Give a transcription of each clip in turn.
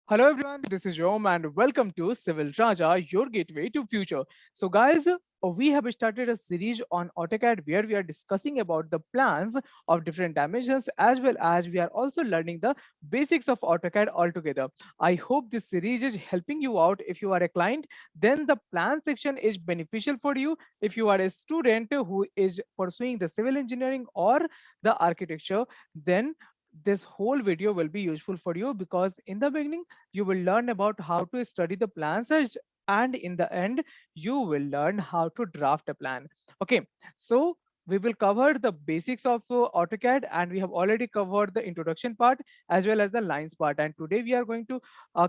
Hello everyone, this is Rome and welcome to Civil Raja, your gateway to future. So guys, we have started a series on AutoCAD where we are discussing about the plans of different dimensions as well as we are also learning the basics of AutoCAD altogether. I hope this series is helping you out. If you are a client, then the plan section is beneficial for you. If you are a student who is pursuing the civil engineering or the architecture, then this whole video will be useful for you because in the beginning you will learn about how to study the plans and in the end you will learn how to draft a plan. Okay, so we will cover the basics of AutoCAD, and we have already covered the introduction part as well as the lines part, and today we are going to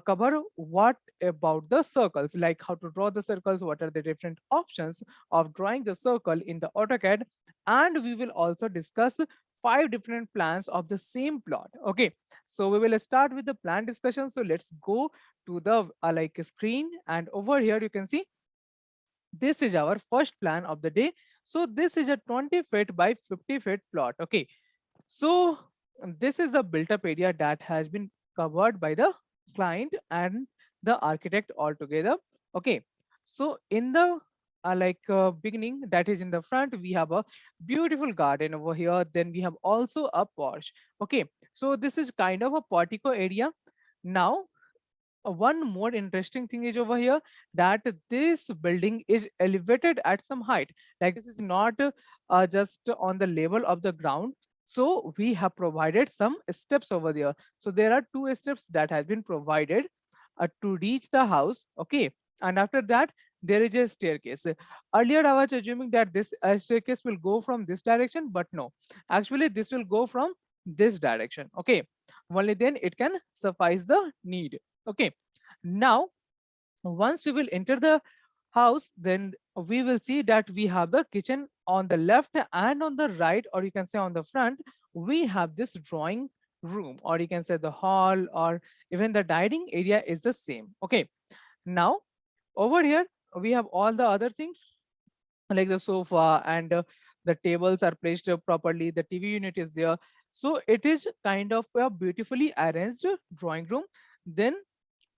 cover what about the circles, like how to draw the circles, what are the different options of drawing the circle in the AutoCAD, and we will also discuss five different plans of the same plot. Okay, so we will start with the plan discussion. So let's go to the screen, and over here you can see this is our first plan of the day. So this is a 20 feet by 50 feet plot. Okay, so this is the built up area that has been covered by the client and the architect altogether. Okay, so in the beginning, that is in the front, we have a beautiful garden over here. Then we have also a porch. Okay, so this is kind of a portico area. Now one more interesting thing is over here that this building is elevated at some height, like this is not just on the level of the ground. So we have provided some steps over there. So there are two steps that has been provided to reach the house. Okay, and after that there is a staircase. Earlier I was assuming that this staircase will go from this direction, but no, actually this will go from this direction. Okay, only then it can suffice the need. Okay, now once we will enter the house, then we will see that we have the kitchen on the left, and on the right, or you can say on the front, we have this drawing room, or you can say the hall, or even the dining area is the same. Okay, now over here we have all the other things like the sofa, and the tables are placed properly, the TV unit is there. So it is kind of a beautifully arranged drawing room. Then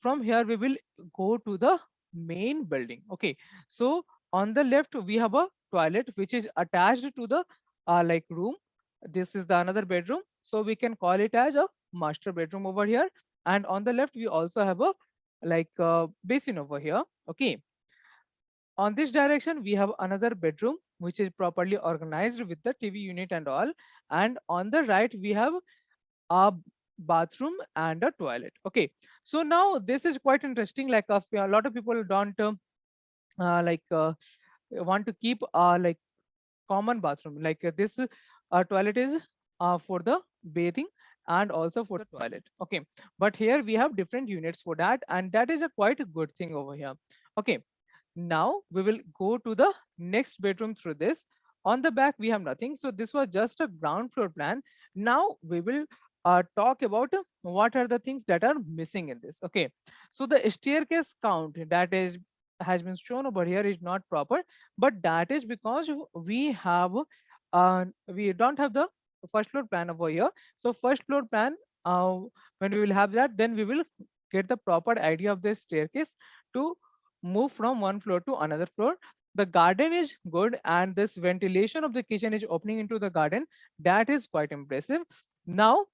from here we will go to the main building. Okay, so on the left we have a toilet which is attached to the room. This is the another bedroom, so we can call it as a master bedroom over here. And on the left we also have a basin over here. Okay, on this direction we have another bedroom which is properly organized with the TV unit and all. And on the right we have a bathroom and a toilet. Okay, so now this is quite interesting. Like a lot of people don't uh, like uh, want to keep common bathroom, this toilet is for the bathing and also for the toilet. Okay, but here we have different units for that, and that is a quite a good thing over here. Okay, now we will go to the next bedroom through this. On the back we have nothing, so this was just a ground floor plan. Now we will talk about what are the things that are missing in this. Okay, so the staircase count that is has been shown over here is not proper, but that is because we don't have the first floor plan over here. So first floor plan, when we will have that, then we will get the proper idea of the staircase to move from one floor to another floor. The garden is good, and this ventilation of the kitchen is opening into the garden. That is quite impressive. Now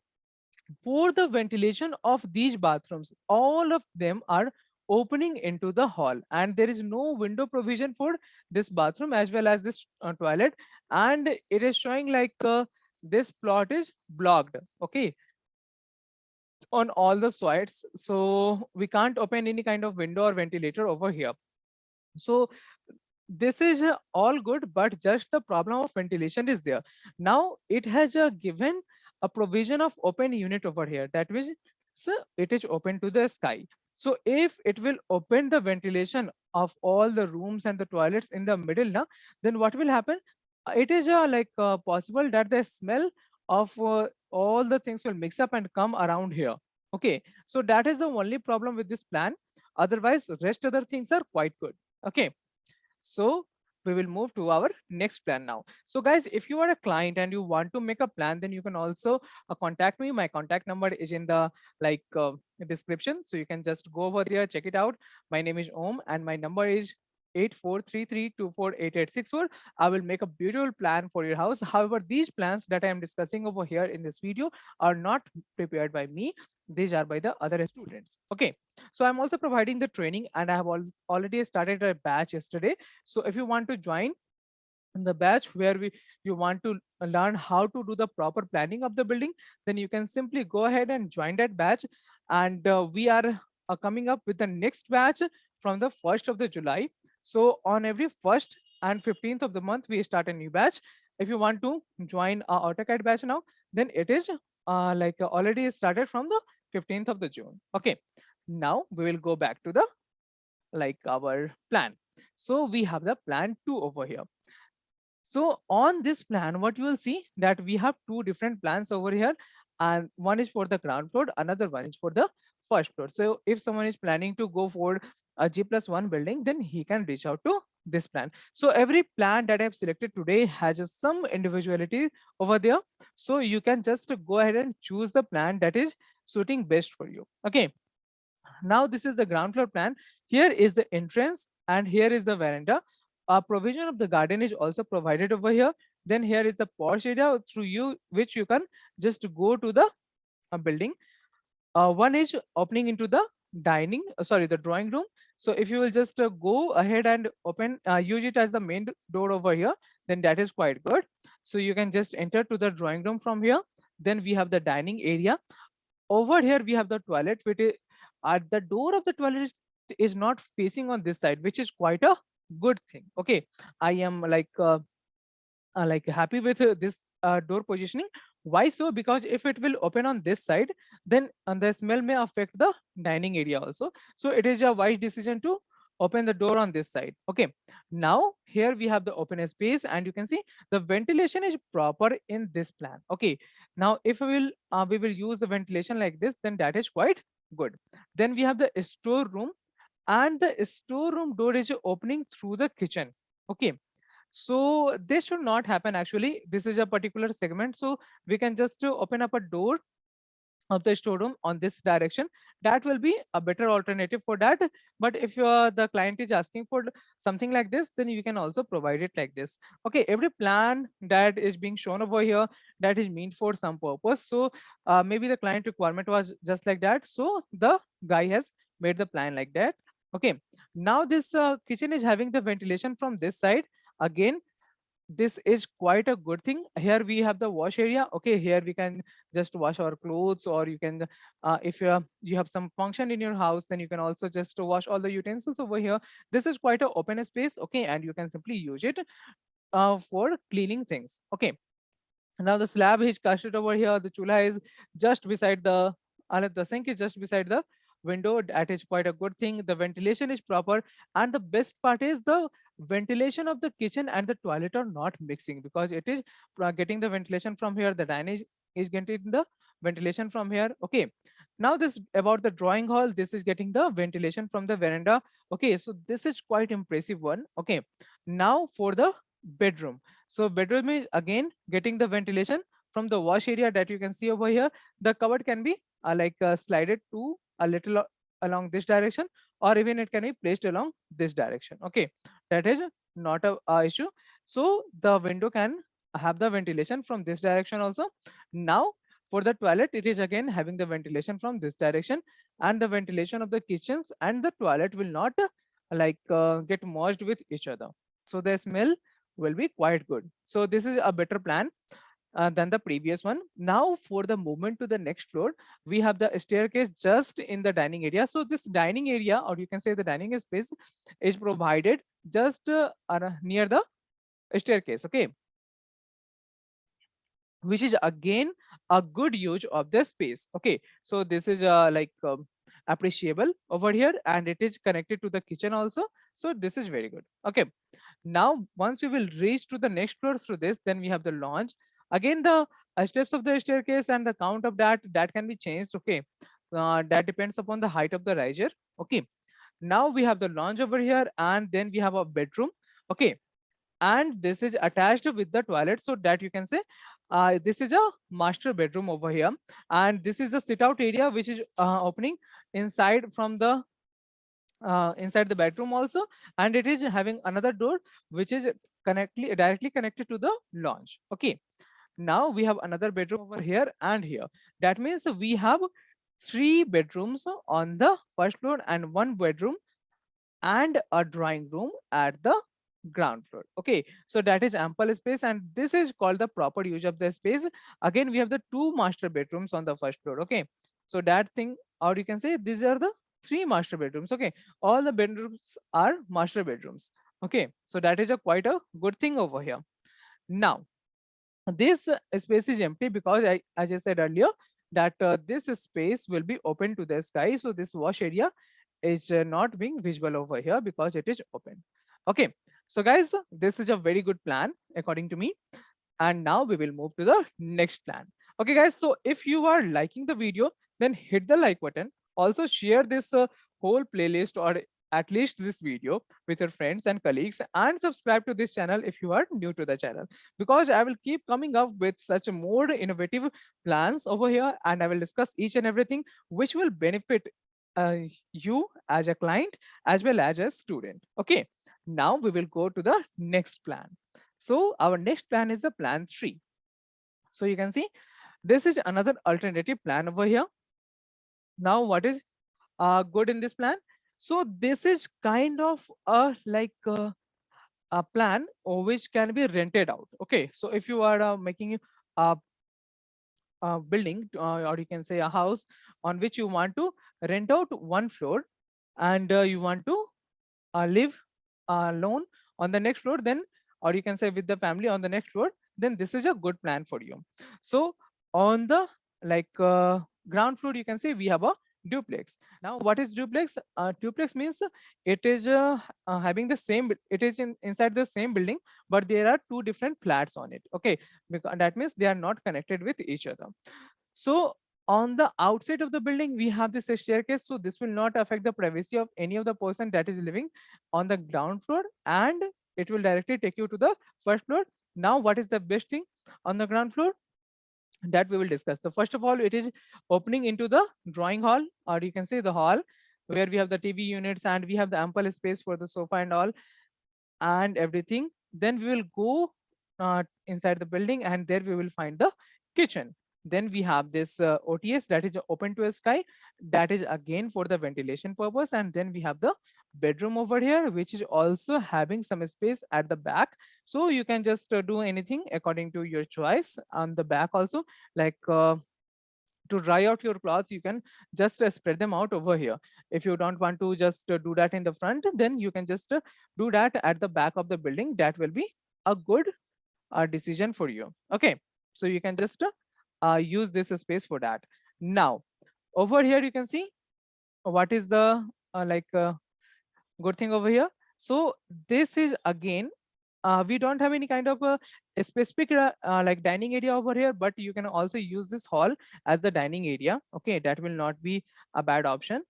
for the ventilation of these bathrooms, all of them are opening into the hall, and there is no window provision for this bathroom as well as this toilet. And it is showing this plot is blocked. Okay, on all the sides, so we can't open any kind of window or ventilator over here. So this is all good, but just the problem of ventilation is there. Now it has given a provision of open unit over here, that means it is open to the sky. So if it will open the ventilation of all the rooms and the toilets in the middle now, then what will happen? It is possible that the smell of all the things will mix up and come around here. Okay, so that is the only problem with this plan. Otherwise rest other things are quite good. Okay, so we will move to our next plan now. So guys, if you are a client and you want to make a plan, then you can also contact me. My contact number is in the description, so you can just go over there, check it out. My name is Om and my number is 8433248864. I will make a beautiful plan for your house. However, these plans that I am discussing over here in this video are not prepared by me. These are by the other students. Okay, so I'm also providing the training and I have already started a batch yesterday. So if you want to join in the batch where you want to learn how to do the proper planning of the building, then you can simply go ahead and join that batch. And we are coming up with the next batch from the 1st of the July. So on every 1st and 15th of the month, we start a new batch. If you want to join our AutoCAD batch now, then it is already started from the 15th of the June. Okay, now we will go back to the our plan. So we have the plan 2 over here. So on this plan, what you will see that we have two different plans over here, and one is for the ground floor, another one is for the first floor. So if someone is planning to go for a G+1 building, then he can reach out to this plan. So every plan that I've selected today has some individuality over there. So you can just go ahead and choose the plan that is suiting best for you. Okay. Now this is the ground floor plan. Here is the entrance and here is the veranda. A provision of the garden is also provided over here. Then here is the porch area through which you can just go to the building. One is opening into the the drawing room. So if you will just go ahead and use it as the main door over here, then that is quite good. So you can just enter to the drawing room from here. Then we have the dining area. Over here we have the toilet, which is at the door of the toilet is not facing on this side, which is quite a good thing. Okay, I am happy with this door positioning. Why so? Because if it will open on this side, then the smell may affect the dining area also. So it is a wise decision to open the door on this side. Okay, now here we have the open space and you can see the ventilation is proper in this plan. Okay, now if we will use the ventilation like this, then that is quite good. Then we have the storeroom, and the storeroom door is opening through the kitchen. Okay, so this should not happen. Actually, this is a particular segment, so we can just open up a door of the storeroom on this direction. That will be a better alternative for that. But if the client is asking for something like this, then you can also provide it like this. Okay, every plan that is being shown over here, that is meant for some purpose. So maybe the client requirement was just like that, so the guy has made the plan like that. Okay, now this kitchen is having the ventilation from this side. Again, this is quite a good thing. Here we have the wash area. Okay, here we can just wash our clothes, or you can if you have some function in your house, then you can also just wash all the utensils over here. This is quite an open space. Okay, and you can simply use it for cleaning things. Okay, now the slab is casted over here. The chula is just beside the sink is just beside the window. That is quite a good thing. The ventilation is proper, and the best part is the ventilation of the kitchen and the toilet are not mixing, because it is getting the ventilation from here. The dining is getting the ventilation from here. Okay, now this about the drawing hall. This is getting the ventilation from the veranda. Okay, so this is quite impressive one. Okay, now for the bedroom. So bedroom is again getting the ventilation from the wash area that you can see over here. The cupboard can be slided to a little along this direction, or even it can be placed along this direction. Okay, that is not a issue. So the window can have the ventilation from this direction also. Now for the toilet, it is again having the ventilation from this direction, and the ventilation of the kitchens and the toilet will not get merged with each other. So the smell will be quite good. So this is a better plan than the previous one. Now for the movement to the next floor, we have the staircase just in the dining area. So this dining area, or you can say the dining space, is provided just near the staircase. Okay, which is again a good use of the space. Okay, so this is appreciable over here, and it is connected to the kitchen also. So this is very good. Okay, now once we will reach to the next floor through this, then we have the lounge. Again, the steps of the staircase and the count of that can be changed. Okay, that depends upon the height of the riser. Okay, now we have the lounge over here, and then we have a bedroom. Okay, and this is attached with the toilet, so that you can say this is a master bedroom over here, and this is the sit out area which is opening inside from the inside the bedroom also, and it is having another door which is directly connected to the lounge. Okay, now we have another bedroom over here and here. That means we have three bedrooms on the first floor and one bedroom and a drawing room at the ground floor. Okay, so that is ample space, and this is called the proper use of the space. Again, we have the two master bedrooms on the first floor. Okay, so that thing, or you can say these are the three master bedrooms. Okay, all the bedrooms are master bedrooms. Okay, so that is a quite a good thing over here. Now this space is empty because as I said earlier, that this space will be open to the sky, so this wash area is not being visible over here because it is open. Okay, so guys, this is a very good plan according to me, and now we will move to the next plan. Okay guys, so if you are liking the video, then hit the like button. Also share this whole playlist, or at least this video, with your friends and colleagues, and subscribe to this channel if you are new to the channel, because I will keep coming up with such more innovative plans over here, and I will discuss each and everything which will benefit uh, you as a client as well as a student. Okay, now we will go to the next plan. So our next plan is the plan 3. So you can see this is another alternative plan over here. Now what is good in this plan? So this is kind of a plan which can be rented out. Okay, so if you are making a, a building, or you can say a house on which you want to rent out one floor, and you want to live alone on the next floor, then, or you can say with the family on the next floor, then this is a good plan for you. So on the ground floor, you can say we have a duplex. Now what is duplex? Duplex means it is having the same, it is inside the same building, but there are two different flats on it. Okay, because that means they are not connected with each other. So on the outside of the building, we have this staircase, so this will not affect the privacy of any of the person that is living on the ground floor, and it will directly take you to the first floor. Now what is the best thing on the ground floor? That we will discuss. So first of all, it is opening into the drawing hall, or you can say the hall, where we have the TV units and we have the ample space for the sofa and all and everything. Then we will go inside the building, and there we will find the kitchen. Then we have this OTS, that is open to a sky, that is again for the ventilation purpose. And then we have the bedroom over here, which is also having some space at the back, so you can just do anything according to your choice on the back also, like to dry out your clothes, you can just spread them out over here. If you don't want to just do that in the front, then you can just do that at the back of the building. That will be a good decision for you. Okay, so you can just use this space for that. Now over here, you can see what is the good thing over here. So this is again, we don't have any kind of a specific dining area over here, but you can also use this hall as the dining area. Okay, that will not be a bad option.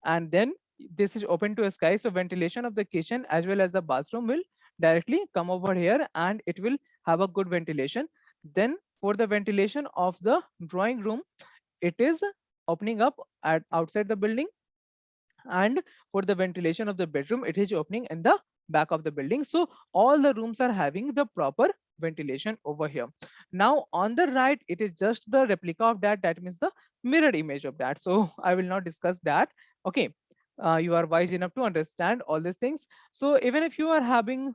And then this is open to a sky, so ventilation of the kitchen as well as the bathroom will directly come over here, and it will have a good ventilation. Then for the ventilation of the drawing room, it is opening up at outside the building, and for the ventilation of the bedroom, it is opening in the back of the building. So all the rooms are having the proper ventilation over here. Now on the right, it is just the replica of that, that means the mirrored image of that, so I will not discuss that. Okay, you are wise enough to understand all these things. So even if you are having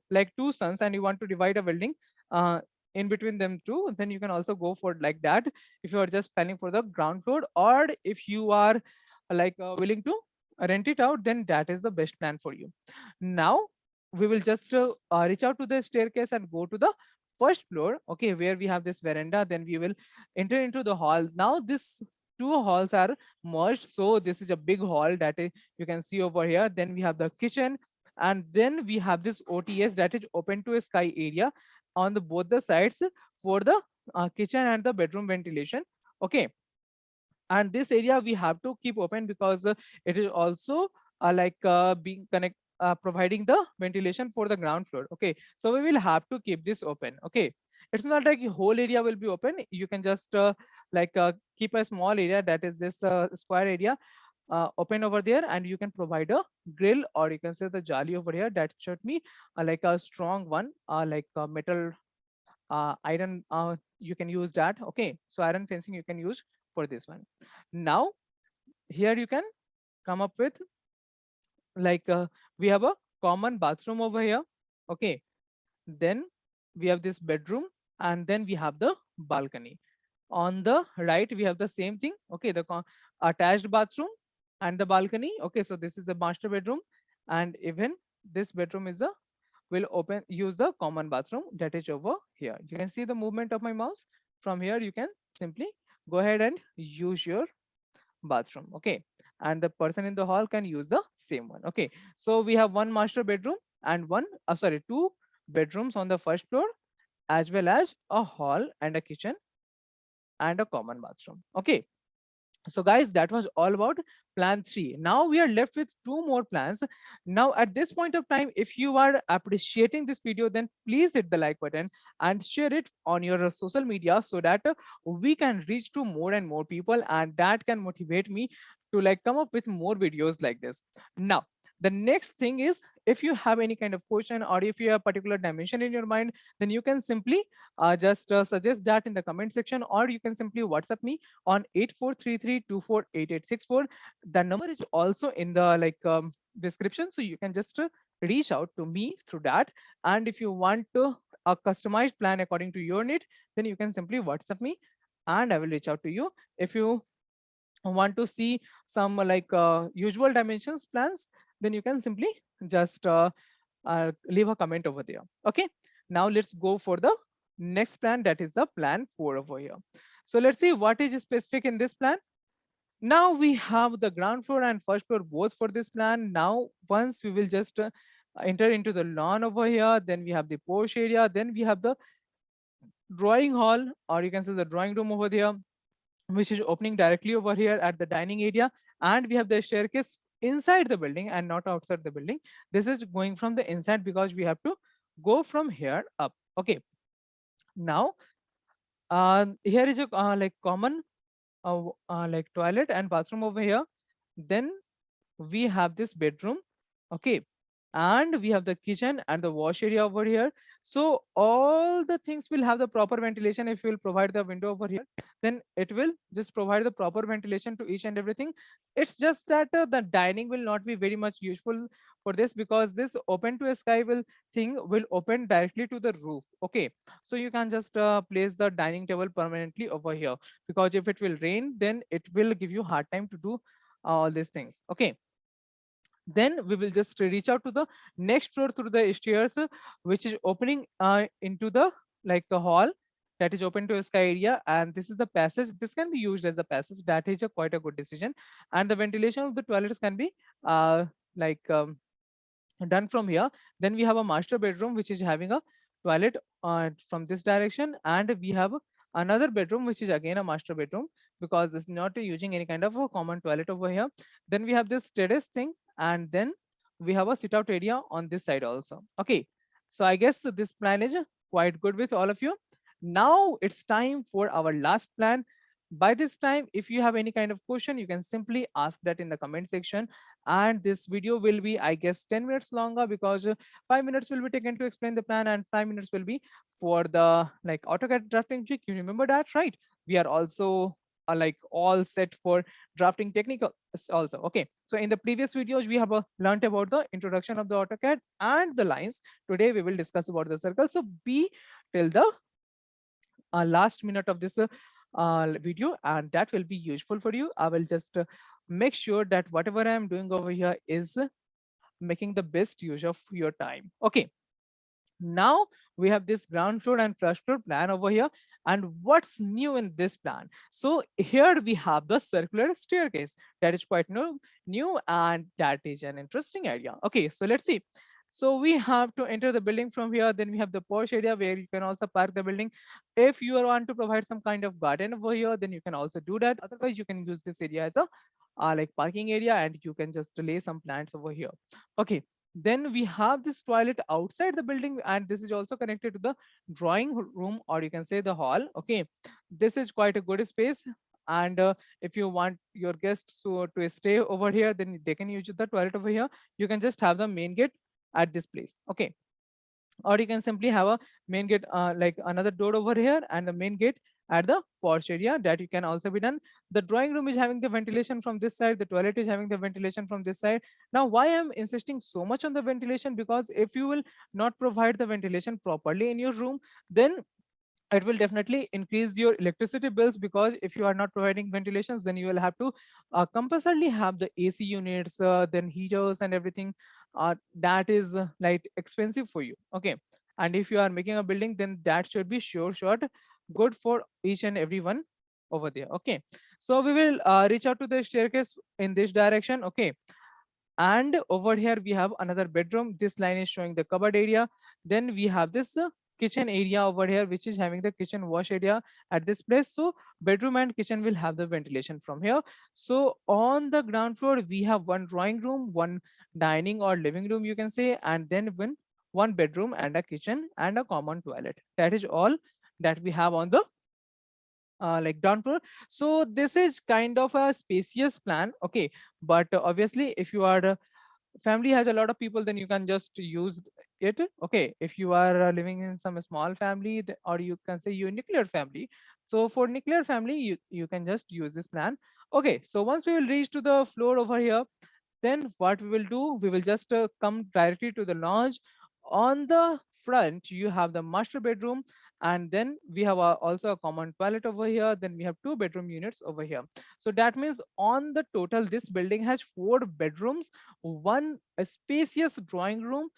like two sons and you want to divide a building in between them two, then you can also go for like that, if you are just planning for the ground floor, or if you are willing to rent it out, then that is the best plan for you. Now we will just reach out to the staircase and go to the first floor. Okay, where we have this veranda, then we will enter into the hall. Now this two halls are merged, so this is a big hall that you can see over here. Then we have the kitchen, and then we have this OTS, that is open to a sky area on the both the sides for the kitchen and the bedroom ventilation. Okay, and this area we have to keep open because it is also being providing the ventilation for the ground floor. Okay, so we will have to keep this open. Okay, it's not like the whole area will be open. You can just keep a small area, that is this square area, open over there, and you can provide a grill, or you can say the jali over here. That should be like a strong one, like a metal iron, you can use that. Okay, so iron fencing you can use for this one. Now here you can come up with we have a common bathroom over here. Okay, then we have this bedroom, and then we have the balcony. On the right we have the same thing. Okay, the attached bathroom and the balcony. Okay, so this is the master bedroom, and even this bedroom is the will open use the common bathroom that is over here. You can see the movement of my mouse. From here you can simply go ahead and use your bathroom. Okay, and the person in the hall can use the same one. Okay, so we have one master bedroom and two bedrooms on the first floor, as well as a hall and a kitchen and a common bathroom. Okay, so guys, that was all about plan 3. Now we are left with 2 more plans. Now at this point of time, if you are appreciating this video, then please hit the like button and share it on your social media, so that we can reach to more and more people, and that can motivate me to come up with more videos like this. Now the next thing is, if you have any kind of question, or if you have particular dimension in your mind, then you can simply just suggest that in the comment section, or you can simply WhatsApp me on 8433248864. The number is also in the description, so you can just reach out to me through that. And if you want to a customized plan according to your need, then you can simply WhatsApp me and I will reach out to you. If you want to see some usual dimensions plans, then you can simply just leave a comment over there. Okay, now let's go for the next plan, that is the plan 4 over here. So let's see what is specific in this plan. Now we have the ground floor and first floor both for this plan. Now once we will just enter into the lawn over here, then we have the porch area, then we have the drawing hall, or you can say the drawing room over there, which is opening directly over here at the dining area. And we have the staircase inside the building and not outside the building. This is going from the inside because we have to go from here up. Okay, now here is a common toilet and bathroom over here. Then we have this bedroom. Okay, and we have the kitchen and the wash area over here. So all the things will have the proper ventilation. If you will provide the window over here, then it will just provide the proper ventilation to each and everything. It's just that the dining will not be very much useful for this, because this open to a sky will open directly to the roof. Okay, so you can just place the dining table permanently over here, because if it will rain, then it will give you hard time to do all these things. Okay, then we will just reach out to the next floor through the stairs, which is opening into the a hall that is open to a sky area, and this is the passage. This can be used as a passage. That is quite a good decision. And the ventilation of the toilets can be done from here. Then we have a master bedroom which is having a toilet from this direction, and we have another bedroom which is again a master bedroom, because this is not using any kind of a common toilet over here. Then we have this terrace thing, and then we have a sit out area on this side also. Okay, so I guess this plan is quite good with all of you. Now it's time for our last plan. By this time, if you have any kind of question, you can simply ask that in the comment section. And this video will be, I guess, 10 minutes longer, because 5 minutes will be taken to explain the plan and 5 minutes will be for the AutoCAD drafting trick. You remember that, right? We are also all set for drafting technique also. Okay, so in the previous videos we have learned about the introduction of the AutoCAD and the lines. Today we will discuss about the circle. So be till the last minute of this video, and that will be useful for you. I will just make sure that whatever I am doing over here is making the best use of your time. Okay, now we have this ground floor and first floor plan over here. And what's new in this plan? So here we have the circular staircase that is quite new, and that is an interesting area. Okay, so let's see. So we have to enter the building from here. Then we have the porch area where you can also park the building. If you want to provide some kind of garden over here, then you can also do that. Otherwise, you can use this area as a parking area, and you can just lay some plants over here. Okay, Then we have this toilet outside the building, and this is also connected to the drawing room, or you can say the hall. Okay, this is quite a good space. And if you want your guests to stay over here, then they can use the toilet over here. You can just have the main gate at this place. Okay, or you can simply have a main gate like another door over here, and the main gate at the porch area. That you can also be done. The drawing room is having the ventilation from this side, the toilet is having the ventilation from this side. Now why I'm insisting so much on the ventilation, because if you will not provide the ventilation properly in your room, then it will definitely increase your electricity bills, because if you are not providing ventilations, then you will have to compulsorily have the AC units, then heaters and everything. That is like expensive for you. Okay, and if you are making a building, then that should be sure short good for each and everyone over there. Okay, so we will reach out to the staircase in this direction. Okay, and over here we have another bedroom. This line is showing the cupboard area. Then we have this kitchen area over here, which is having the kitchen wash area at this place. So bedroom and kitchen will have the ventilation from here. So on the ground floor we have one drawing room, one dining or living room, you can say, and then one bedroom and a kitchen and a common toilet. That is all that we have on the like ground floor. So this is kind of a spacious plan. Okay, but obviously if you are family has a lot of people, then you can just use it. Okay, if you are living in some small family, or you can say your nuclear family, so for nuclear family you can just use this plan. Okay, so once we will reach to the floor over here, then what we will do, we will just come directly to the lounge. On the front you have the master bedroom, and then we have also a common toilet over here. Then we have two bedroom units over here. So that means on the total this building has four bedrooms, one spacious drawing room,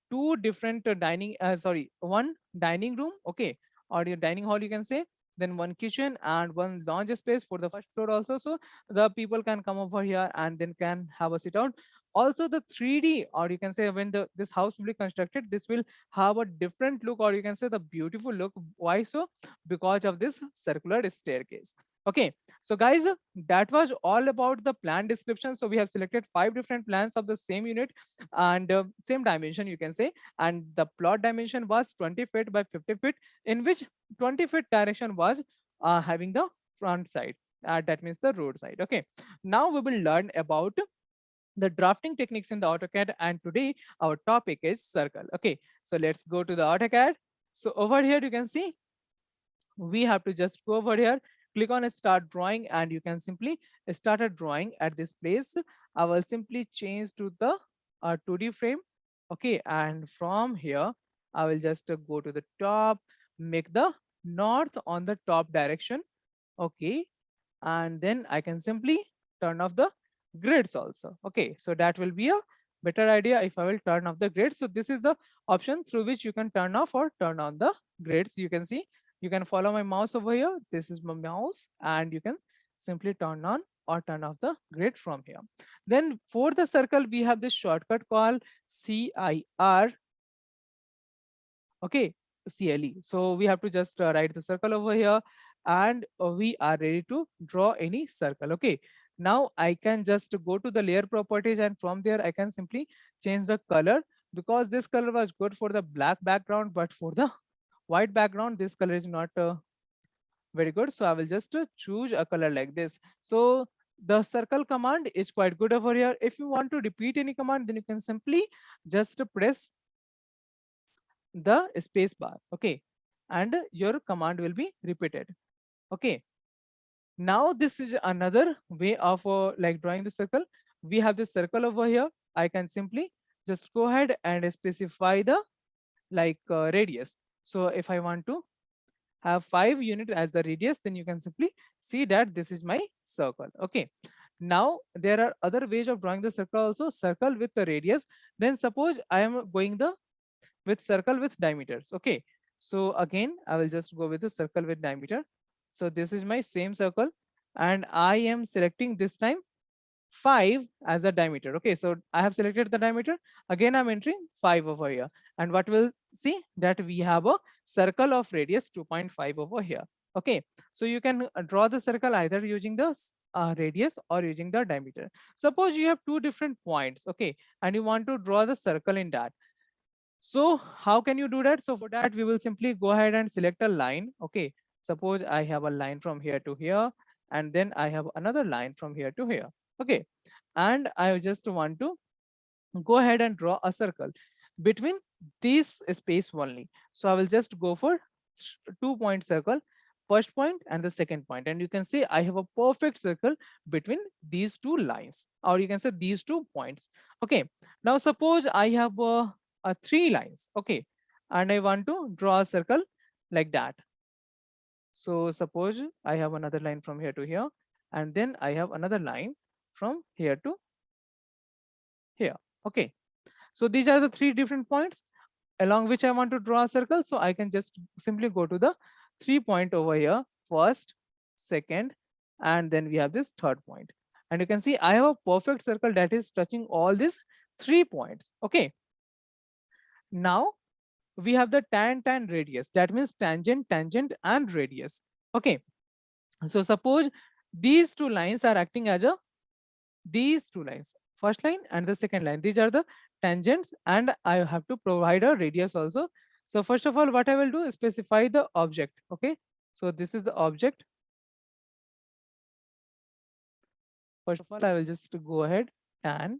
two different dining sorry, one dining room, okay, or your dining hall you can say, then one kitchen and one lounge space for the first floor also. So the people can come over here and then can have a sit out. Also the 3D, or you can say when the this house will be constructed, this will have a different look, or you can say the beautiful look. Why so? Because of this circular staircase. Okay, so guys, that was all about the plan description. So we have selected 5 different plans of the same unit and same dimension, you can say, and the plot dimension was 20 feet by 50 feet, in which 20 feet direction was having the front side, that means the road side. Okay, now we will learn about the drafting techniques in the AutoCAD, and today our topic is circle. Okay, so let's go to the AutoCAD. So over here you can see we have to just go over here, click on start drawing, and you can simply start a drawing at this place. I will simply change to the 2D frame. Okay, and from here I will just go to the top, make the north on the top direction. Okay, and then I can simply turn off the grids also. Okay, so that will be a better idea if I will turn off the grids. So this is the option through which you can turn off or turn on the grids. You can see, you can follow my mouse over here. This is my mouse, and you can simply turn on or turn off the grid from here. Then for the circle, we have this shortcut called CIR. Okay, CLE. So we have to just write the circle over here, and we are ready to draw any circle. Okay, now I can just go to the layer properties, and from there I can simply change the color, because this color was good for the black background, but for the white background this color is not very good. So I will just choose a color like this. So the circle command is quite good over here. If you want to repeat any command, then you can simply just press the space bar. Okay, and your command will be repeated. Okay, now this is another way of like drawing the circle. We have this circle over here. I can simply just go ahead and specify the like radius. So if I want to have 5 units as the radius, then you can simply see that this is my circle. Okay, now there are other ways of drawing the circle also. Circle with the radius. Then suppose I am going the with circle with diameters. Okay, so again I will just go with the circle with diameter. So this is my same circle, and I am selecting this time 5 as a diameter. Okay, so I have selected the diameter. Again I'm entering 5 over here, and what we'll see that we have a circle of radius 2.5 over here. Okay, so you can draw the circle either using the radius or using the diameter. Suppose you have two different points, okay, and you want to draw the circle in that. So how can you do that? So for that, we will simply go ahead and select a line. Okay, suppose I have a line from here to here, and then I have another line from here to here. Okay, and I just want to go ahead and draw a circle between this space only. So I will just go for 2-point circle, first point and the second point, and you can see I have a perfect circle between these two lines, or you can say these 2 points. Okay, now suppose I have three lines, okay, and I want to draw a circle like that. So suppose I have another line from here to here, and then I have another line from here to here. Okay, so these are the 3 different points along which I want to draw a circle. So I can just simply go to the 3-point over here, first, second, and then we have this third point. And you can see I have a perfect circle that is touching all these 3 points. Okay. Now we have the tan radius. That means tangent, tangent, and radius. Okay. So suppose these 2 lines are acting as these 2 lines, first line and the second line, these are the tangents, and I have to provide a radius also. So first of all, what I will do is specify the object. Okay, so this is the object. First of all, I will just go ahead tan,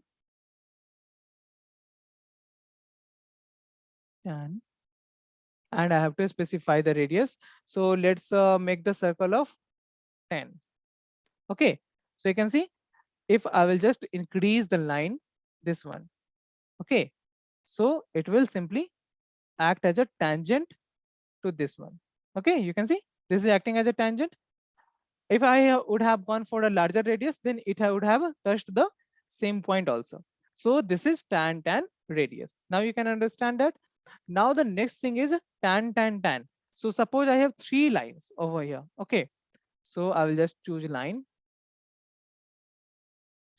and I have to specify the radius. So let's make the circle of 10. Okay, so you can see if I will just increase the line, this one, okay, so it will simply act as a tangent to this one. Okay, you can see this is acting as a tangent. If I would have gone for a larger radius, then it would have touched the same point also. So this is tan radius. Now you can understand that. Now the next thing is tan. So suppose I have 3 lines over here. Okay, so I will just choose line,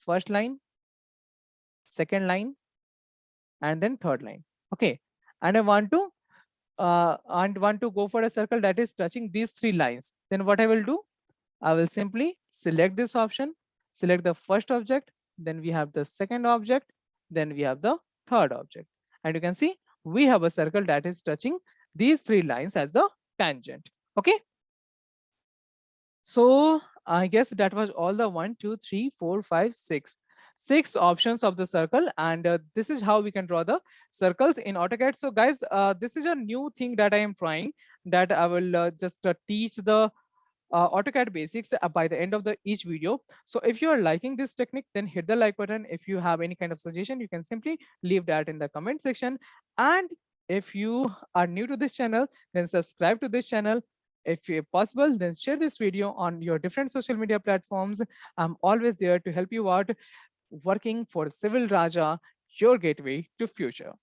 first line, second line, and then third line. Okay, and I want to go for a circle that is touching these 3 lines. Then what I will do, I will simply select this option, select the first object, then we have the second object, then we have the third object. And you can see we have a circle that is touching these 3 lines as the tangent. Okay. So I guess that was all the 1, 2, 3, 4, 5, 6 options of the circle, and this is how we can draw the circles in AutoCAD. So guys, this is a new thing that I am trying, that I will just teach the AutoCAD basics by the end of the each video. So if you are liking this technique, then hit the like button. If you have any kind of suggestion, you can simply leave that in the comment section. And if you are new to this channel, then subscribe to this channel. If possible, then share this video on your different social media platforms. I'm always there to help you out, working for Civil Raja, your gateway to future.